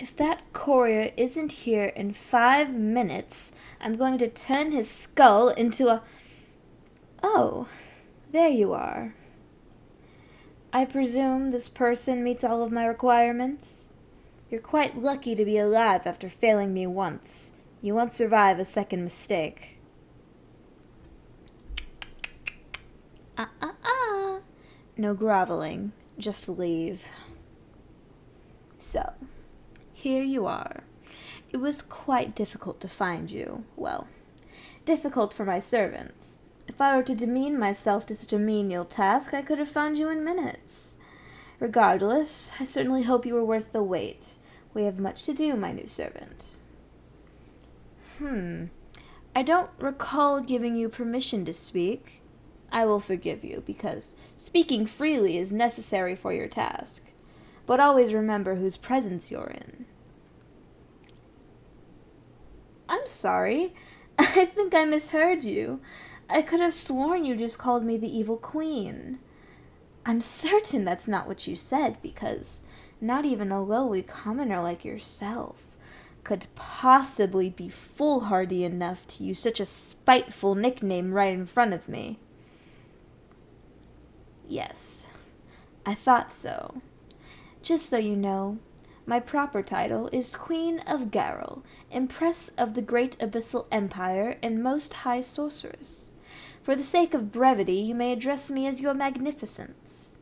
If that courier isn't here in 5 minutes, I'm going to turn his skull into a... Oh, there you are. I presume this person meets all of my requirements? You're quite lucky to be alive after failing me once. You won't survive a second mistake. No groveling. Just leave. So, here you are. It was quite difficult to find you. Well, difficult for my servants. If I were to demean myself to such a menial task, I could have found you in minutes. Regardless, I certainly hope you were worth the wait. We have much to do, my new servant. I don't recall giving you permission to speak. I will forgive you, because speaking freely is necessary for your task. But always remember whose presence you're in. I'm sorry. I think I misheard you. I could have sworn you just called me the evil queen. I'm certain that's not what you said, because not even a lowly commoner like yourself could possibly be foolhardy enough to use such a spiteful nickname right in front of me. Yes, I thought so. Just so you know, my proper title is Queen of Garrel, Empress of the Great Abyssal Empire, and Most High Sorceress. For the sake of brevity, you may address me as Your Magnificence.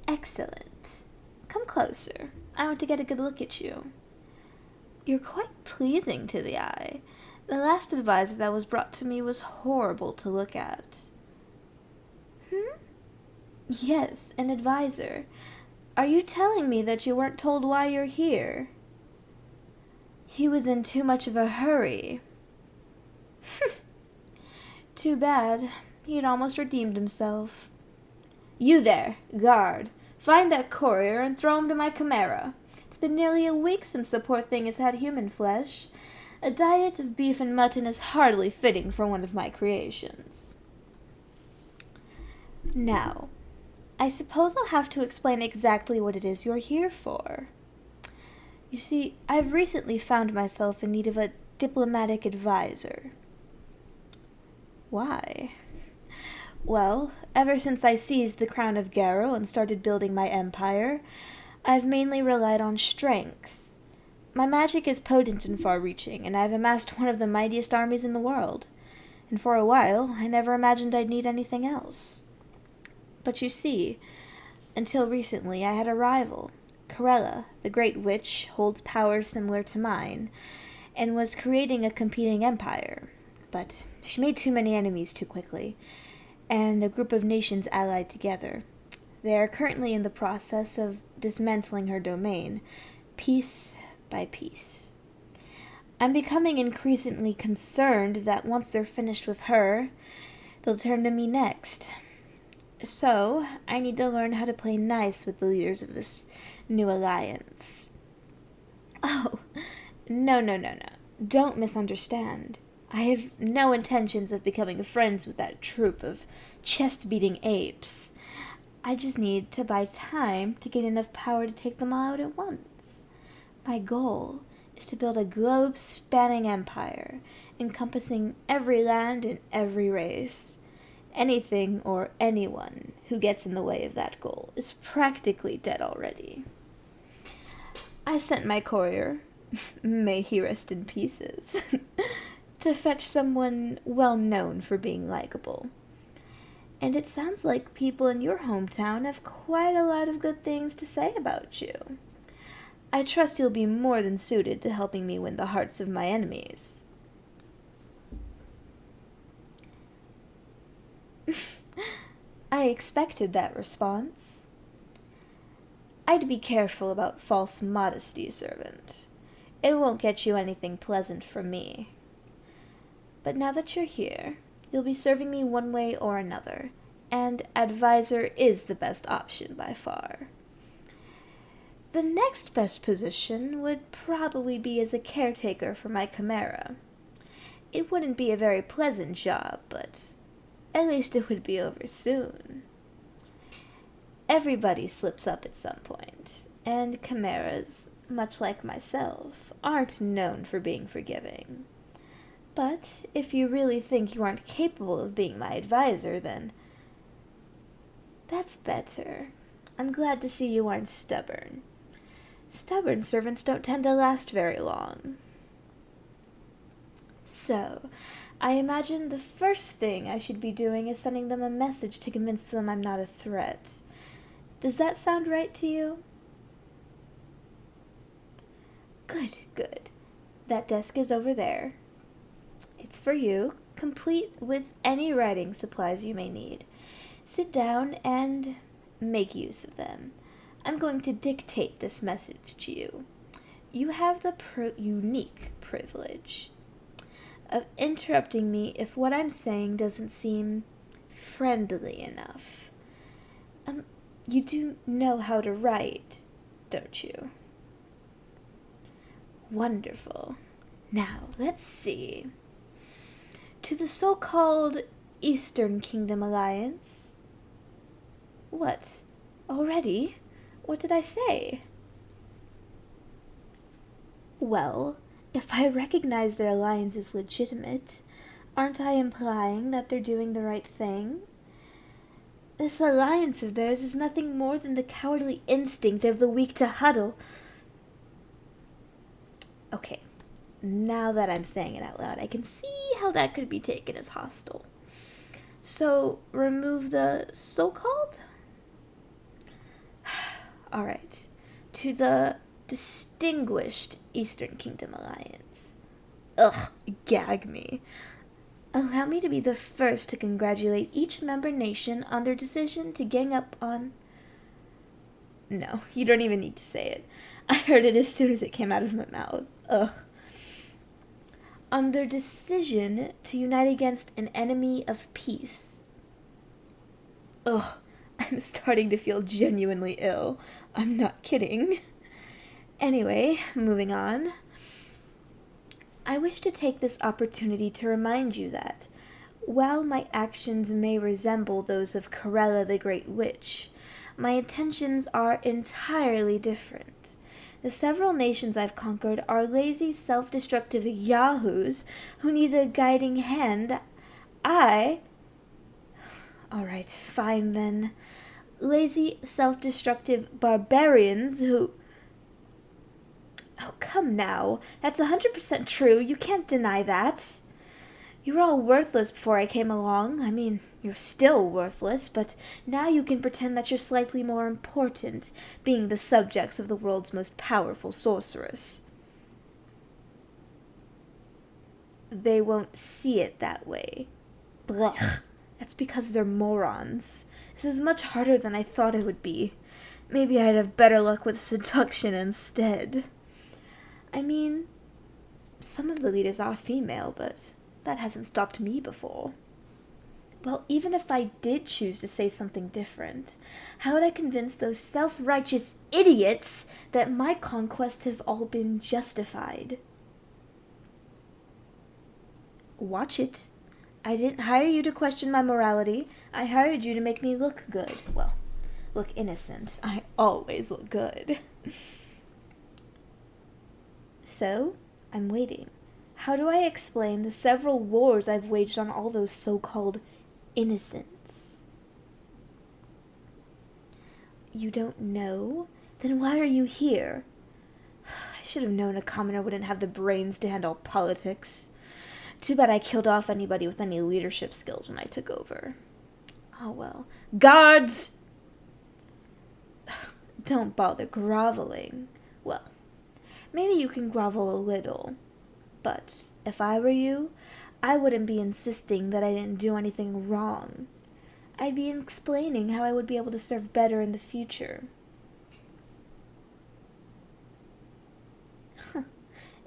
Excellent. Come closer. I want to get a good look at you. You're quite pleasing to the eye. The last advisor that was brought to me was horrible to look at. Yes, an advisor. Are you telling me that you weren't told why you're here? He was in too much of a hurry. Too bad. He'd almost redeemed himself. You there, guard. Find that courier and throw him to my chimera. It's been nearly a week since the poor thing has had human flesh. A diet of beef and mutton is hardly fitting for one of my creations. Now, I suppose I'll have to explain exactly what it is you're here for. You see, I've recently found myself in need of a diplomatic advisor. Why? Well, ever since I seized the crown of Garrow and started building my empire, I've mainly relied on strength. My magic is potent and far-reaching, and I've amassed one of the mightiest armies in the world. And for a while, I never imagined I'd need anything else. But you see, until recently I had a rival. Corella, the Great Witch, holds powers similar to mine, and was creating a competing empire. But she made too many enemies too quickly, and a group of nations allied together. They are currently in the process of dismantling her domain, piece by piece. I'm becoming increasingly concerned that once they're finished with her, they'll turn to me next. So, I need to learn how to play nice with the leaders of this new alliance. Oh, no. Don't misunderstand. I have no intentions of becoming friends with that troop of chest-beating apes. I just need to buy time to gain enough power to take them all out at once. My goal is to build a globe-spanning empire, encompassing every land and every race. Anything or anyone who gets in the way of that goal is practically dead already. I sent my courier, may he rest in pieces, to fetch someone well known for being likable. And it sounds like people in your hometown have quite a lot of good things to say about you. I trust you'll be more than suited to helping me win the hearts of my enemies. I expected that response. I'd be careful about false modesty, servant. It won't get you anything pleasant from me. But now that you're here, you'll be serving me one way or another, and advisor is the best option by far. The next best position would probably be as a caretaker for my chimera. It wouldn't be a very pleasant job, but at least it would be over soon. Everybody slips up at some point, And chimeras, much like myself, aren't known for being forgiving. But if you really think you aren't capable of being my advisor, then that's better. I'm glad to see you aren't stubborn. Stubborn servants don't tend to last very long. So, I imagine the first thing I should be doing is sending them a message to convince them I'm not a threat. Does that sound right to you? Good, good. That desk is over there. It's for you, complete with any writing supplies you may need. Sit down and make use of them. I'm going to dictate this message to you. You have the unique privilege of interrupting me if what I'm saying doesn't seem friendly enough. You do know how to write, don't you? Wonderful. Now, let's see. To the so-called Eastern Kingdom Alliance. What? Already? What did I say? Well, if I recognize their alliance as legitimate, aren't I implying that they're doing the right thing? This alliance of theirs is nothing more than the cowardly instinct of the weak to huddle. Okay, now that I'm saying it out loud, I can see how that could be taken as hostile. So, remove the so-called? Alright, to the distinguished Eastern Kingdom Alliance. Ugh, gag me. Allow me to be the first to congratulate each member nation on their decision to gang up on... No, you don't even need to say it. I heard it as soon as it came out of my mouth. Ugh. On their decision to unite against an enemy of peace. Ugh, I'm starting to feel genuinely ill. I'm not kidding. Anyway, moving on. I wish to take this opportunity to remind you that, while my actions may resemble those of Corella the Great Witch, my intentions are entirely different. The several nations I've conquered are lazy, self-destructive yahoos who need a guiding hand. Alright, fine then. Lazy, self-destructive barbarians who... Oh, come now. That's 100% true. You can't deny that. You were all worthless before I came along. I mean, you're still worthless, but now you can pretend that you're slightly more important, being the subjects of the world's most powerful sorceress. They won't see it that way. Blech. That's because they're morons. This is much harder than I thought it would be. Maybe I'd have better luck with seduction instead. I mean, some of the leaders are female, but that hasn't stopped me before. Well, even if I did choose to say something different, how would I convince those self-righteous idiots that my conquests have all been justified? Watch it. I didn't hire you to question my morality. I hired you to make me look good. Well, look innocent. I always look good. So, I'm waiting. How do I explain the several wars I've waged on all those so-called innocents? You don't know? Then why are you here? I should have known a commoner wouldn't have the brains to handle politics. Too bad I killed off anybody with any leadership skills when I took over. Oh well. Guards! Don't bother groveling. Well, maybe you can grovel a little. But if I were you, I wouldn't be insisting that I didn't do anything wrong. I'd be explaining how I would be able to serve better in the future.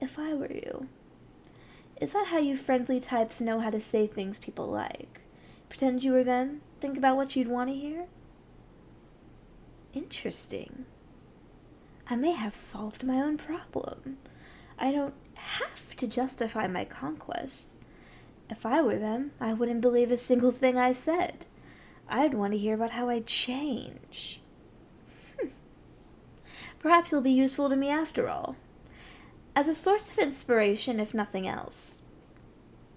If I were you. Is that how you friendly types know how to say things people like? Pretend you were them? Think about what you'd want to hear? Interesting. I may have solved my own problem. I don't have to justify my conquest. If I were them, I wouldn't believe a single thing I said. I'd want to hear about how I'd change. Perhaps you'll be useful to me after all. As a source of inspiration, if nothing else.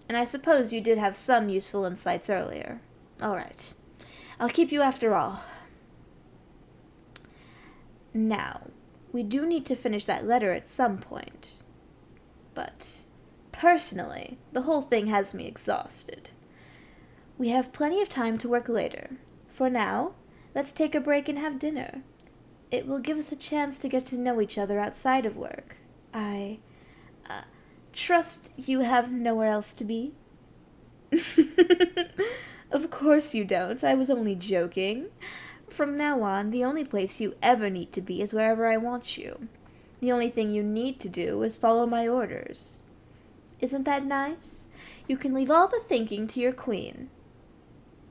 And I suppose you did have some useful insights earlier. All right. I'll keep you after all. Now, we do need to finish that letter at some point. But, personally, the whole thing has me exhausted. We have plenty of time to work later. For now, let's take a break and have dinner. It will give us a chance to get to know each other outside of work. I trust you have nowhere else to be? Of course you don't. I was only joking. From now on, the only place you ever need to be is wherever I want you. The only thing you need to do is follow my orders. Isn't that nice? You can leave all the thinking to your queen.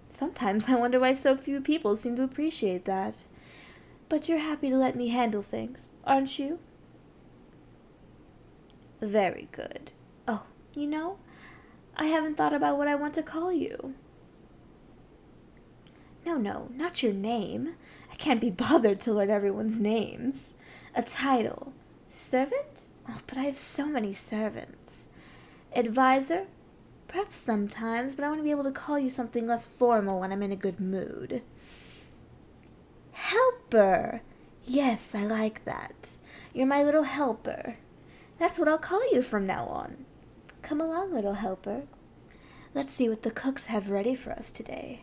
Sometimes I wonder why so few people seem to appreciate that. But you're happy to let me handle things, aren't you? Very good. Oh, I haven't thought about what I want to call you. No, not your name. I can't be bothered to learn everyone's names. A title. Servant? Oh, but I have so many servants. Advisor? Perhaps sometimes, but I want to be able to call you something less formal when I'm in a good mood. Helper! Yes, I like that. You're my little helper. That's what I'll call you from now on. Come along, little helper. Let's see what the cooks have ready for us today.